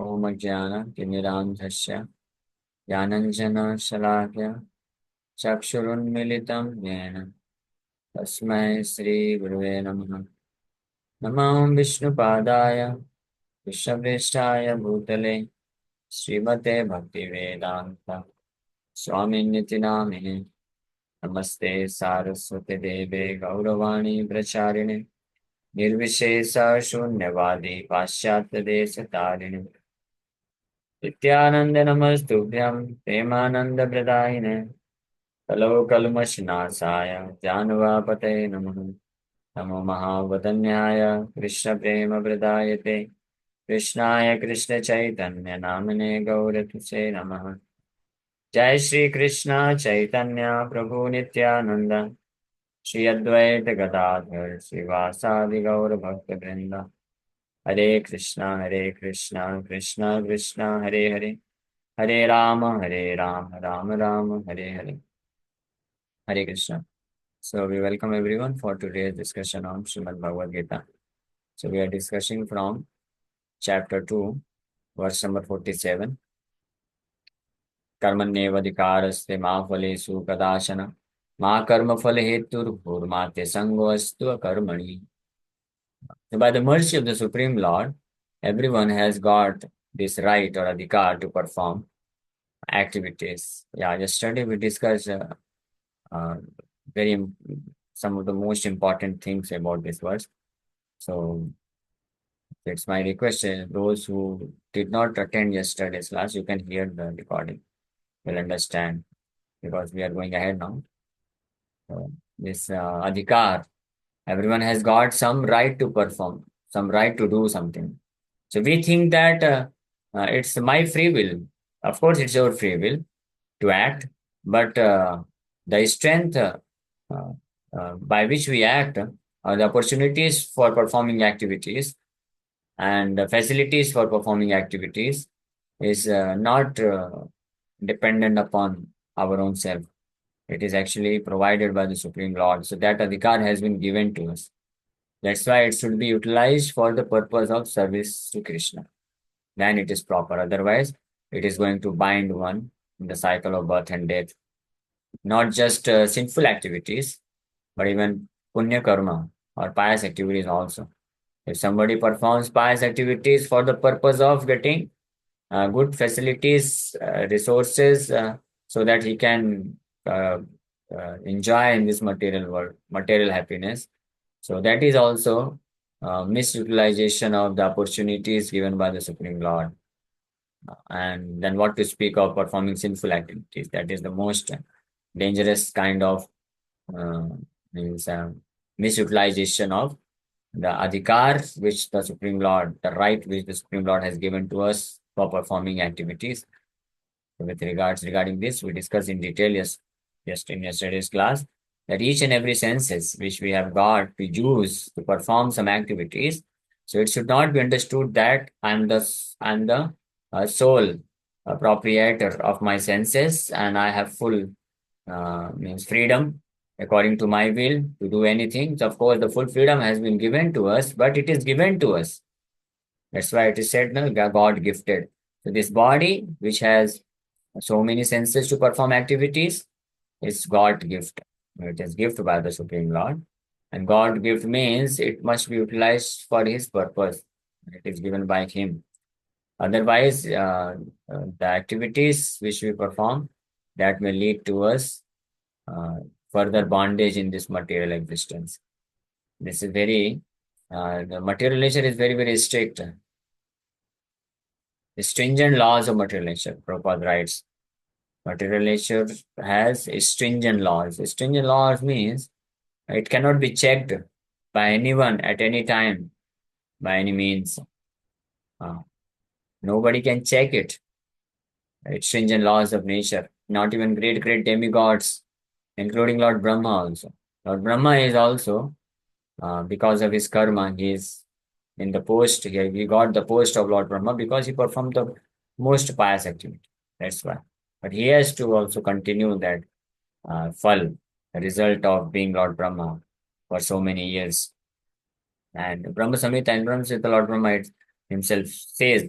ओम ज्ञानतिमिरान्धस्य ज्ञानाञ्जनशलाकया चक्षुरुन्मीलितं येन तस्मै श्रीगुरुवे नमः। नमो विष्णुपादाय विश्ववेष्टाय भूतले श्रीमते भक्तिवेदान्त स्वामिनिति नामिने। नमस्ते सारस्वते देवे गौरवाणी प्रचारिणे निर्विशेष शून्यवादी पाश्चात्यदेशतारिणे नित्यानंद नमस्तुभ्यं प्रेमानंदप्रदायिने कलौकल्मषनाशाय ज्ञानवापतये नमः। नमो महावदन्याय कृष्णप्रेमप्रदायते कृष्णाय कृष्णचैतन्य नामिने गौरतुसे नमः। जय श्री कृष्ण चैतन्य प्रभु नित्यानंद श्री अद्वैत गदाधर श्रीवासादि गौर भक्त वृंद। हरे Krishna Krishna Krishna Hare Hare Hare Ram Ram Ram Hare Hare. Hare Krishna. So we welcome everyone for today's discussion on Srimad Bhagavad Gita. So we are discussing from chapter 2, verse number 47. कर्मण्येवाधिकारस्ते मा फलेषु कदाचन मा कर्मफल हेतुर्भूर्माते संगोऽस्तु कर्मणि. So by the mercy of the Supreme Lord, everyone has got this right or adhikar to perform activities. Yeah, yesterday we discussed uh, very some of the most important things about this verse. So it's my request, those who did not attend yesterday's class, you can hear the recording. You'll understand because we are going ahead now. So this adhikar, everyone has got some right to perform, some right to do something. So we think that it's my free will. Of course, it's your free will to act, but the strength by which we act, the opportunities for performing activities, and the facilities for performing activities is not dependent upon our own self. It is actually provided by the Supreme Lord. So that adhikar has been given to us. That's why it should be utilized for the purpose of service to Krishna. Then it is proper. Otherwise, it is going to bind one in the cycle of birth and death. Not just sinful activities, but even punya karma or pious activities also. If somebody performs pious activities for the purpose of getting good facilities, resources, so that he can uh, enjoy in this material world, material happiness. So that is also misutilization of the opportunities given by the Supreme Lord. And then what to speak of performing sinful activities? That is the most dangerous kind of uh, means misutilization of the adhikar which the Supreme Lord, the right which the Supreme Lord has given to us for performing activities. With regards regarding this, we discussed in detail just in yesterday's class that each and every senses which we have got to use to perform some activities. So it should not be understood that I'm the sole proprietor of my senses and I have full means freedom according to my will to do anything. So of course, the full freedom has been given to us, but it is given to us. That's why it is said, no, God gifted. So this body, which has so many senses to perform activities, is God gift. It is gift by the Supreme Lord. And God gift means it must be utilized for His purpose. It is given by Him. Otherwise, the activities which we perform that may lead to us uh, further bondage in this material existence. This is very, the material nature is very, very strict. The stringent laws of material nature, Prabhupada writes. Material nature has stringent laws. Stringent laws means it cannot be checked by anyone at any time, by any means. Uh, Nobody can check it. It's stringent laws of nature. Not even great, great demigods, including Lord Brahma also. Lord Brahma is also, because of his karma, he is in the post. He got the post of Lord Brahma because he performed the most pious activity. That's why. But he has to also continue that Phal, the result of being Lord Brahma for so many years. And Brahma Samhita and Brahma Samhita, Lord Brahma, himself says,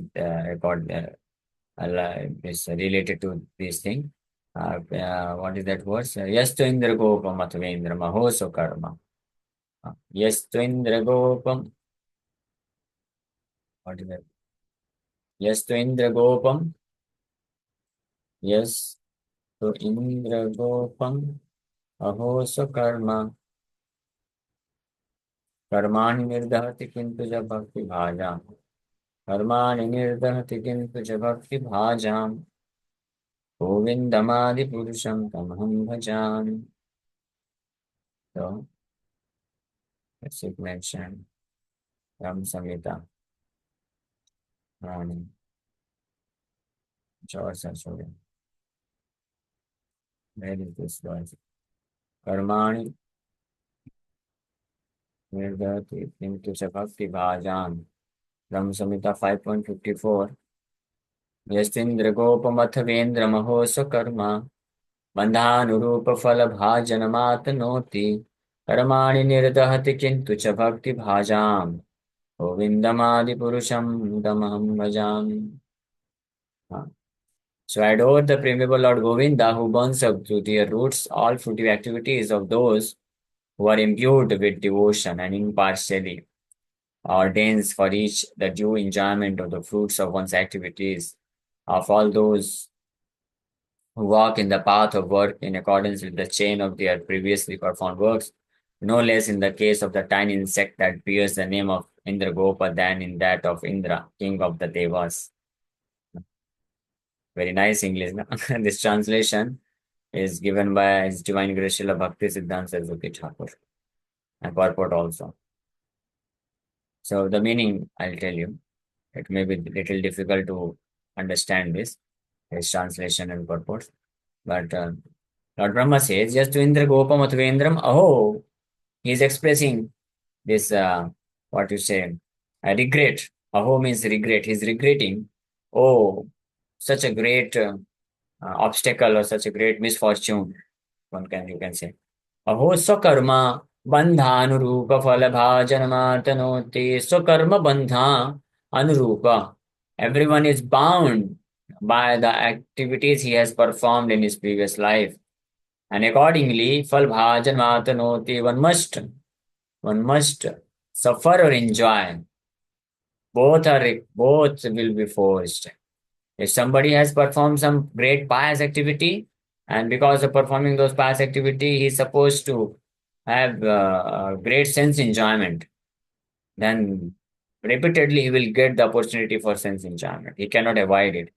is related to this thing. What is that verse? Yastu Indra Gopam Athavendra Mahoso Karma. Yastu Indra Gopam. What is that? Yastu Indra Gopam. Yastu Indra Gopam Ahoso Karma. Karmani Nirdhati Kintu Bhakti Bhajam. Karmani Nirdhati Kintu Bhakti Bhajam. Govindamadi Purusham Tamaham Bhajan. So, let's see mention Ram Samhita. Rani. George Sasori. Where is this verse? Karmani Nirdhati Kintu Bhakti Bhajam. Ram Samhita 5.54. Yastindra Gopamath Vendra Mahosa Karma. बंधानुरूप फल भाजनमातनोति कर्माणि निर्दहति किंतु च भक्ति भाजाम गोविंदमादि पुरुषम तमहं भजामि. So I adore the primeval Lord Govinda who burns up to the roots all fruitive activities of those who are imbued with devotion and impartially ordains for each the due enjoyment of the fruits of one's activities of all those who walk in the path of work in accordance with the chain of their previously performed works, no less in the case of the tiny insect that bears the name of Indragopa than in that of Indra, king of the Devas. Very nice English. No? This translation is given by His Divine Grace Srila Bhakti Siddhanta Saraswati Thakur and purport also. So the meaning I'll tell you. It may be a little difficult to understand this, his translation and purport. But Lord Brahma says, just to Indra Gopam Athvendram, aho, he is expressing this, what you say, regret. Aho means regret. He is regretting, oh, such a great obstacle or such a great misfortune, you can say. Aho swakarma bandha anurupa phalabha janamatanoti swakarma bandha anurupa. Everyone is bound by the activities he has performed in his previous life. And accordingly, phalabha janamatanoti, one must suffer or enjoy. Both will be forced. If somebody has performed some great pious activity, and because of performing those pious activity, he is supposed to have great sense enjoyment, then repeatedly he will get the opportunity for sense enjoyment. He cannot avoid it.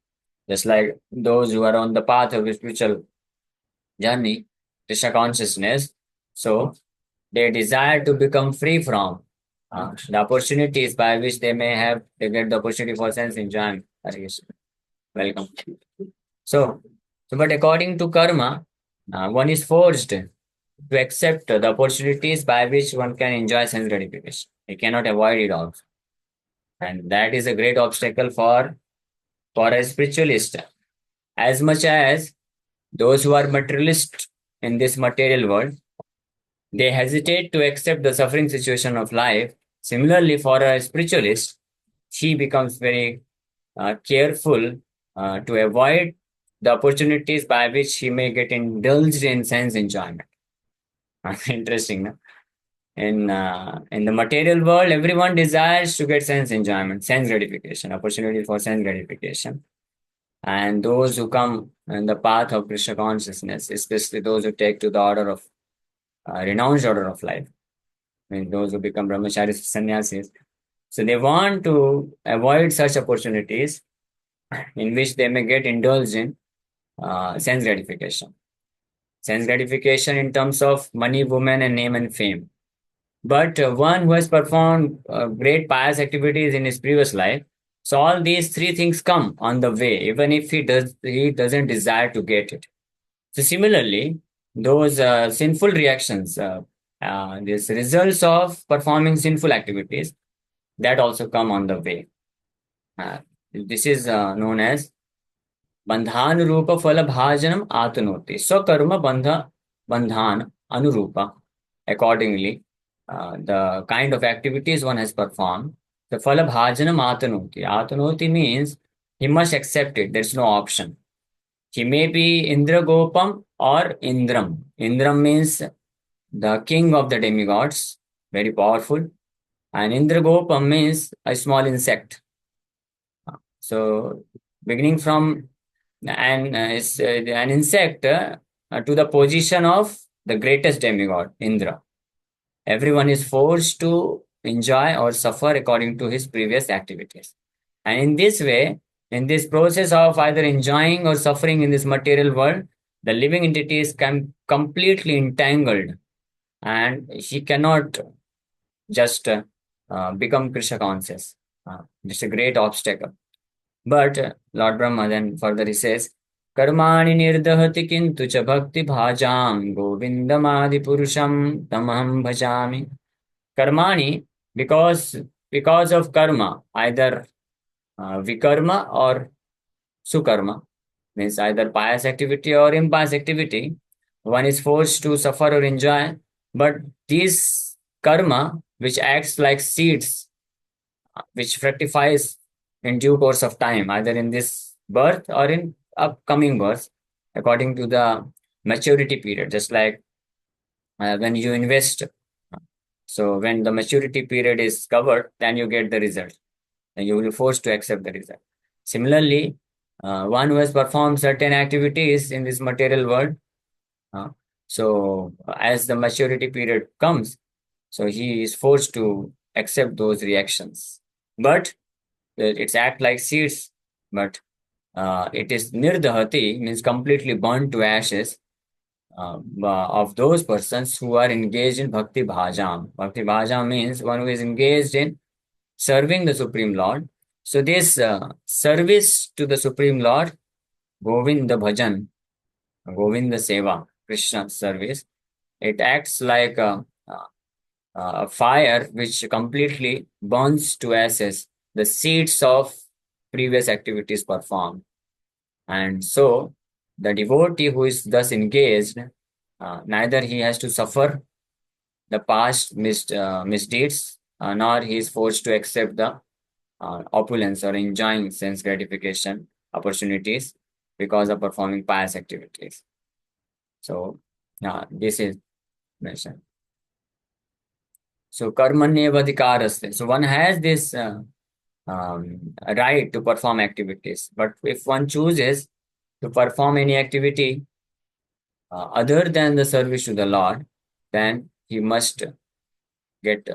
Just like those who are on the path of spiritual journey, Krishna consciousness, so they desire to become free from the opportunities by which they get the opportunity for sense enjoyment. Welcome. So, but according to karma, one is forced to accept the opportunities by which one can enjoy sense gratification. He cannot avoid it also. And that is a great obstacle for a spiritualist. As much as those who are materialist in this material world, they hesitate to accept the suffering situation of life. Similarly, for a spiritualist, he becomes very careful to avoid the opportunities by which he may get indulged in sense enjoyment. Interesting, no? In the material world, everyone desires to get sense enjoyment, sense gratification, opportunity for sense gratification. And those who come in the path of Krishna consciousness, especially those who take to the order of renounced order of life, I mean, those who become brahmacharis, sannyasis, so they want to avoid such opportunities in which they may get indulged in sense gratification. Sense gratification in terms of money, woman, and name and fame. But one who has performed great pious activities in his previous life, so all these three things come on the way, even if he doesn't desire to get it. So similarly, those sinful reactions, these results of performing sinful activities, that also come on the way. This is known as bandhanurupa phala bhajanam atanoti. Swakarma bandhan anurupa. Accordingly, the kind of activities one has performed, The Falabhajanam Atanoti. Atanoti means he must accept it. There's no option. He may be Indragopam or Indram. Indram means the king of the demigods, very powerful. And Indragopam means a small insect. So, beginning from an insect to the position of the greatest demigod, Indra. Everyone is forced to enjoy or suffer according to his previous activities. And in this way, in this process of either enjoying or suffering in this material world, the living entity is completely entangled and he cannot just become Krishna conscious. It's a great obstacle. But Lord Brahma then further he says, Karmani nirdahati kintu cha bhakti bhajam govindamadi purusham tamaham bhajami. Karmani, because of karma, either vikarma or sukarma, means either pious activity or impious activity, one is forced to suffer or enjoy. But this karma, which acts like seeds, which fructifies in due course of time, either in this birth or in upcoming birth, according to the maturity period, just like when you invest. So when the maturity period is covered, then you get the result and you will be forced to accept the result. Similarly, one who has performed certain activities in this material world, uh, so as the maturity period comes, so he is forced to accept those reactions. But it's act like seeds, but it is nirdahati, means completely burned to ashes of those persons who are engaged in bhakti bhajam. Bhakti bhajam means one who is engaged in serving the Supreme Lord. So this service to the Supreme Lord, Govinda Bhajan, Govinda Seva, Krishna service, it acts like a fire which completely burns to ashes the seeds of previous activities performed. And so the devotee who is thus engaged, neither he has to suffer the past misdeeds, nor he is forced to accept the opulence or enjoying sense gratification opportunities because of performing pious activities. So, this is mentioned. So, karmanyevadhikaraste. So, one has this right to perform activities, but if one chooses to perform any activity other than the service to the Lord, then he must get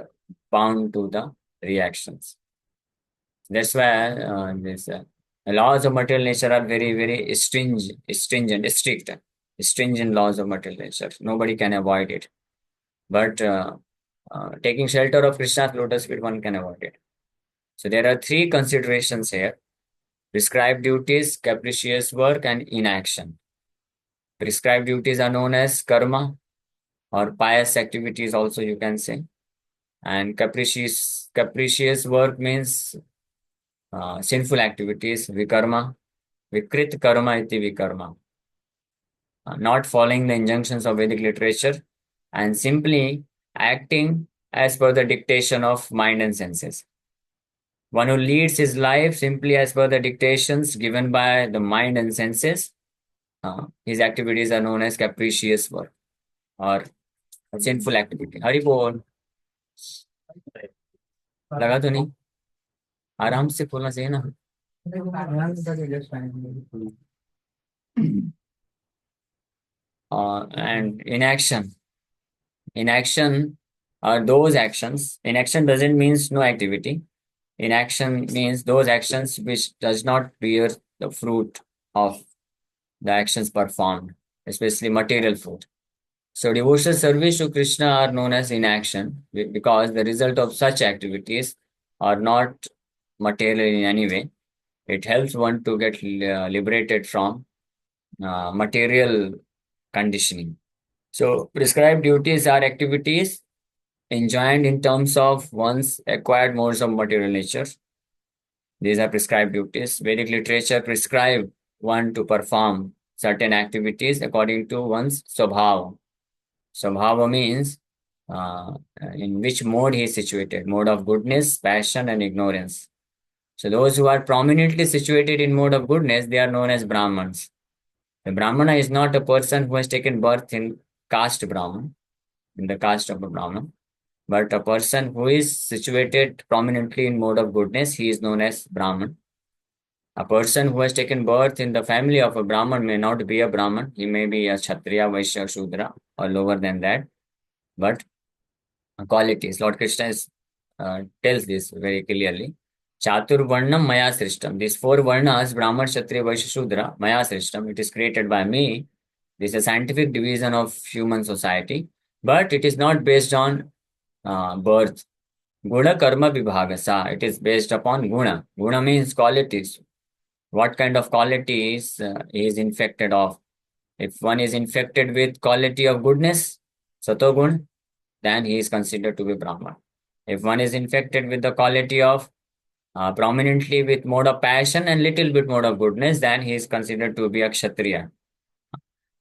bound to the reactions. That's why this laws of material nature are very, very stringent laws of material nature. Nobody can avoid it. But taking shelter of Krishna's lotus feet, one can avoid it. So there are three considerations here: prescribed duties, capricious work, and inaction. Prescribed duties are known as karma or pious activities, also you can say. And capricious work means sinful activities, vikarma, vikrit karma iti vikarma. Not following the injunctions of Vedic literature and simply acting as per the dictation of mind and senses. One who leads his life simply as per the dictations given by the mind and senses, his activities are known as capricious work or sinful activity. Hari bol. लगा तो नहीं आराम से खोलना चाहिए ना and inaction are those actions. Inaction doesn't means no activity. Inaction means those actions which does not bear the fruit of the actions performed, especially material fruit. So devotional service to Krishna are known as inaction because the result of such activities are not material in any way. It helps one to get liberated from material conditioning. So prescribed duties are activities enjoined in terms of one's acquired modes of material nature. These are prescribed duties. Vedic literature prescribe one to perform certain activities according to one's swabhava. Swabhava means uh, in which mode he is situated, mode of goodness, passion, and ignorance. So those who are prominently situated in mode of goodness, they are known as Brahmins. The Brahmana is not a person who has taken birth in caste Brahman, in the caste of a Brahman, but a person who is situated prominently in mode of goodness, he is known as Brahman. A person who has taken birth in the family of a Brahman may not be a Brahman. He may be a Kshatriya, Vaishya, Shudra, or lower than that. But qualities, Lord Krishna tells this very clearly. Chatur Varnam Maya Srishtam. These four Varnas, Brahman, Kshatriya, Vaishya, Shudra, Maya Srishtam. It is created by me. This is a scientific division of human society, but it is not based on birth. Guna Karma Vibhagasa. It is based upon Guna. Guna means qualities. What kind of qualities he is infected of? If one is infected with quality of goodness, Satogun, then he is considered to be Brahman. If one is infected with the quality of prominently with mode of passion and little bit mode of goodness, then he is considered to be a Kshatriya.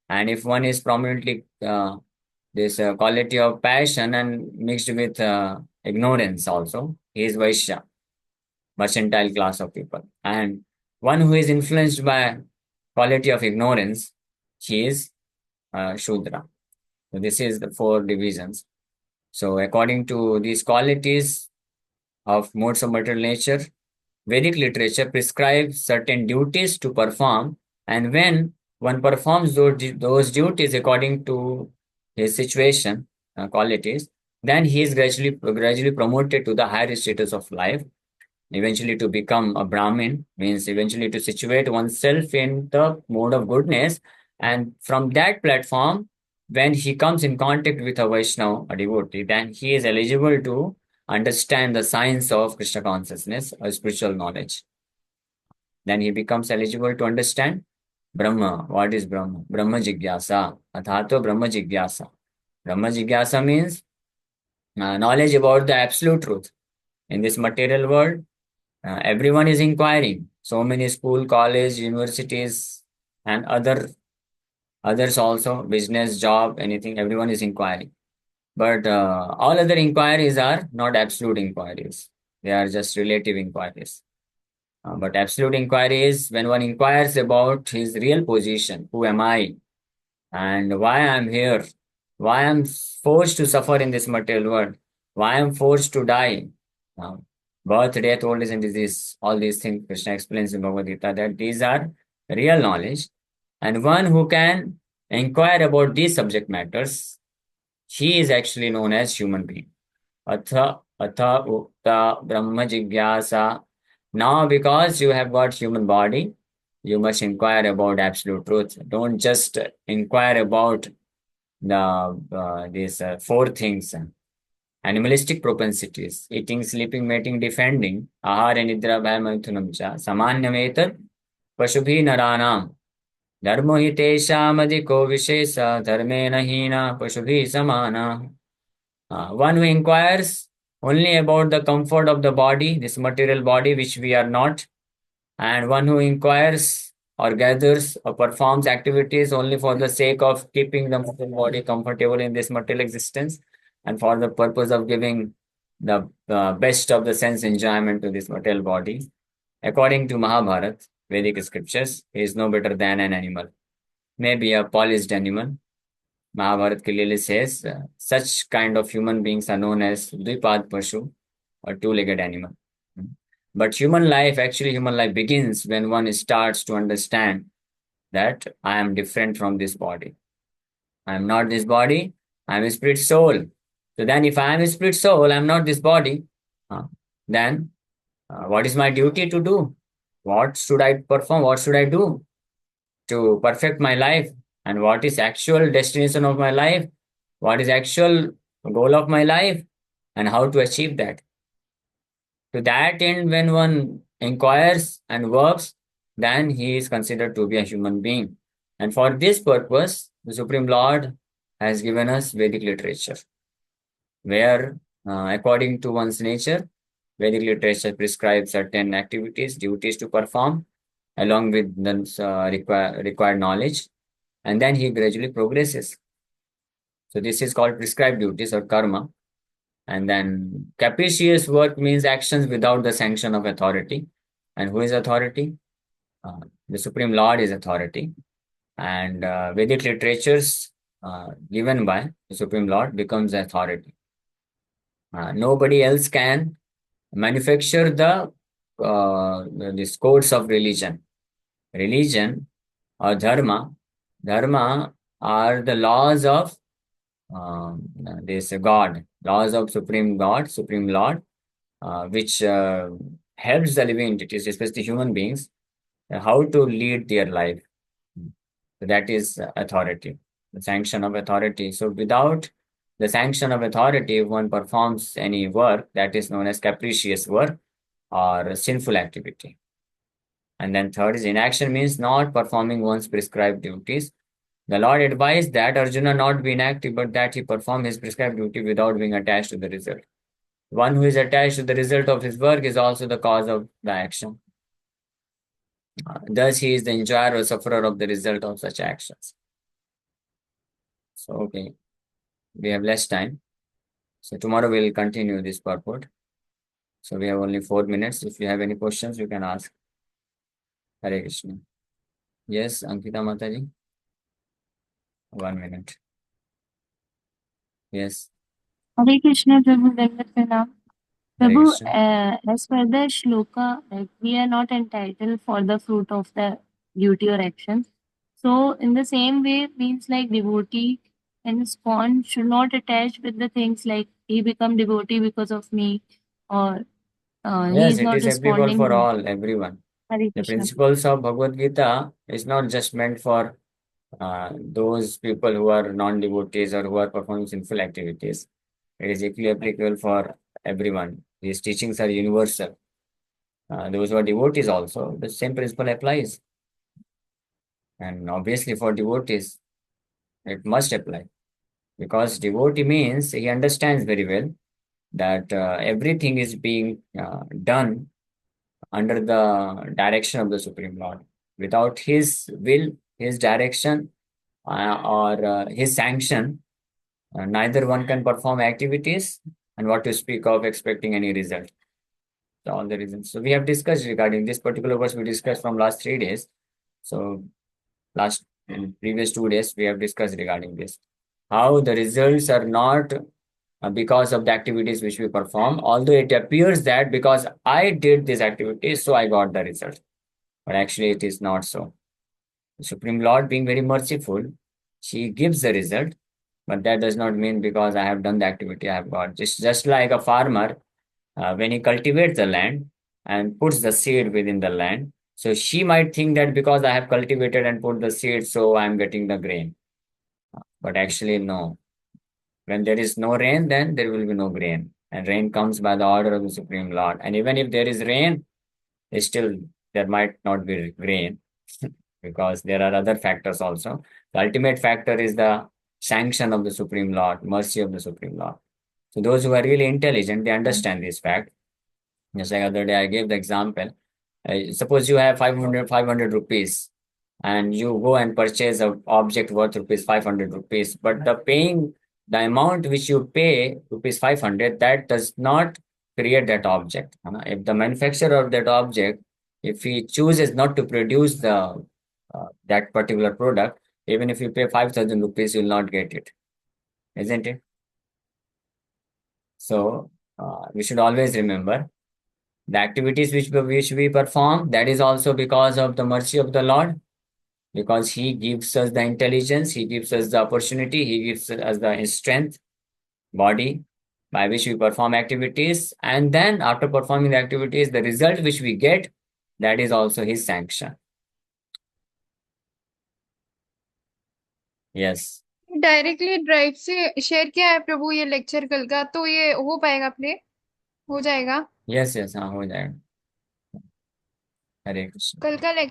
And if one is prominently this quality of passion and mixed with ignorance also, he is Vaishya, mercantile class of people. And one who is influenced by quality of ignorance, he is Shudra. So this is the four divisions. So according to these qualities of modes of material nature, Vedic literature prescribes certain duties to perform, and when one performs those duties according to his situation, qualities, then he is gradually promoted to the higher status of life. Eventually, to become a Brahmin means eventually to situate oneself in the mode of goodness, and from that platform, when he comes in contact with a Vaishnava, a devotee, then he is eligible to understand the science of Krishna consciousness or spiritual knowledge. Then he becomes eligible to understand Brahma. What is Brahma? Brahma Jigyasa. Athato Brahma Jigyasa. Brahma Jigyasa means knowledge about the absolute truth. In this material world, everyone is inquiring. So many school, college, universities, and others also, business, job, anything, everyone is inquiring. But all other inquiries are not absolute inquiries. They are just relative inquiries. But absolute inquiry is when one inquires about his real position. Who am I? And why I'm here? Why I'm forced to suffer in this material world? Why I'm forced to die? Uh, Birth, death, old age, and disease. All these things Krishna explains in Bhagavad Gita that these are real knowledge. And one who can inquire about these subject matters, he is actually known as human being. Atha Ukta Brahma Jigyasa. Now, because you have got human body, you must inquire about absolute truth. Don't just inquire about these four things: animalistic propensities, eating, sleeping, mating, defending, ahara, nidra, bhaya, maithunam cha, samanyam pasubhi naranam, dharmo hi tesham adhiko vishesa, dharmena hina pasubhi samana. One who inquires only about the comfort of the body, this material body, which we are not, and one who inquires or gathers or performs activities only for the sake of keeping the material body comfortable in this material existence and for the purpose of giving the best of the sense enjoyment to this material body. According to Mahabharata, Vedic scriptures, he is no better than an animal, maybe a polished animal. Mahabharata clearly says such kind of human beings are known as Dvipad Pashu or two-legged animal. But human life begins when one starts to understand that I am different from this body. I am not this body. I am a spirit soul. So then, if I am a spirit soul, I am not this body. uh, then, what is my duty to do? What should I perform? What should I do to perfect my life? And what is actual destination of my life? What is actual goal of my life? And how to achieve that? To that end, when one inquires and works, then he is considered to be a human being. And for this purpose, the Supreme Lord has given us Vedic literature, where, according to one's nature, Vedic literature prescribes certain activities, duties to perform, along with the required knowledge, and then he gradually progresses. So this is called prescribed duties or karma. And then capricious work means actions without the sanction of authority. And who is authority? The Supreme Lord is authority. And Vedic literatures given by the Supreme Lord becomes authority. Nobody else can manufacture these codes of religion. Religion or dharma are the laws of this God, laws of Supreme God, Supreme Lord, which helps the living entities, especially human beings, how to lead their life. So that is authority, the sanction of authority. So without the sanction of authority, if one performs any work, that is known as capricious work or sinful activity. And then third is inaction means not performing one's prescribed duties. The Lord advised that Arjuna not be inactive, but that he perform his prescribed duty without being attached to the result. One who is attached to the result of his work is also the cause of the action. Thus, he is the enjoyer or sufferer of the result of such actions. So, okay, we have less time. So, tomorrow we'll continue this purport. So, we have only 4 minutes. If you have any questions, you can ask. Hare Krishna. Yes, Ankita Mataji. 1 minute. Yes, Hare Krishna, Prabhu, Dandavat Pranam. Hare Prabhu, Krishna. as per the shloka, like we are not entitled for the fruit of the duty or action. So, in the same way, means like devotee and spawn should not attach with the things like he become devotee because of me, or he Yes, is it not is applicable for responding. all, everyone. Hare The Krishna. principles of Bhagavad Gita is not just meant for those people who are non-devotees or who are performing sinful activities. It is equally applicable for everyone. These teachings are universal. Those who are devotees also, the same principle applies. And obviously for devotees, it must apply because devotee means he understands very well that everything is being done under the direction of the Supreme Lord. Without his will, his direction, or his sanction, neither one can perform activities and what to speak of expecting any result. So all the reasons. So we have discussed regarding this particular verse we discussed from last 3 days. So last in previous 2 days we have discussed regarding this. How the results are not because of the activities which we perform, although it appears that because I did these activities, so I got the result. But actually it is not so. The Supreme Lord being very merciful, she gives the result, but that does not mean because I have done the activity I have got. Just like a farmer, when he cultivates the land and puts the seed within the land, so she might think that because I have cultivated and put the seed, so I am getting the grain. But actually, no. When there is no rain, then there will be no grain. And rain comes by the order of the Supreme Lord. And even if there is rain, still there might not be rain because there are other factors also. The ultimate factor is the sanction of the Supreme Lord, mercy of the Supreme Lord. So those who are really intelligent, they understand this fact. Just like other day, I gave the example. Suppose you have 500 rupees and you go and purchase a object worth rupees 500 rupees, but the amount which you pay rupees 500, that does not create that object. If the manufacturer of that object, if he chooses not to produce the that particular product, even if you pay 5,000 rupees, you will not get it, isn't it? So we should always remember the activities which we perform, that is also because of the mercy of the Lord, because He gives us the intelligence, He gives us the opportunity, He gives us the strength, body by which we perform activities. And then after performing the activities, the result which we get, that is also His sanction. Yes. Directly drive से share किया है प्रभु ये lecture कल का, तो ये हो पाएगा प्ले, हो जाएगा यस यस, हाँ हो जाएगा। हरे कृष्ण। कल का लेक्चर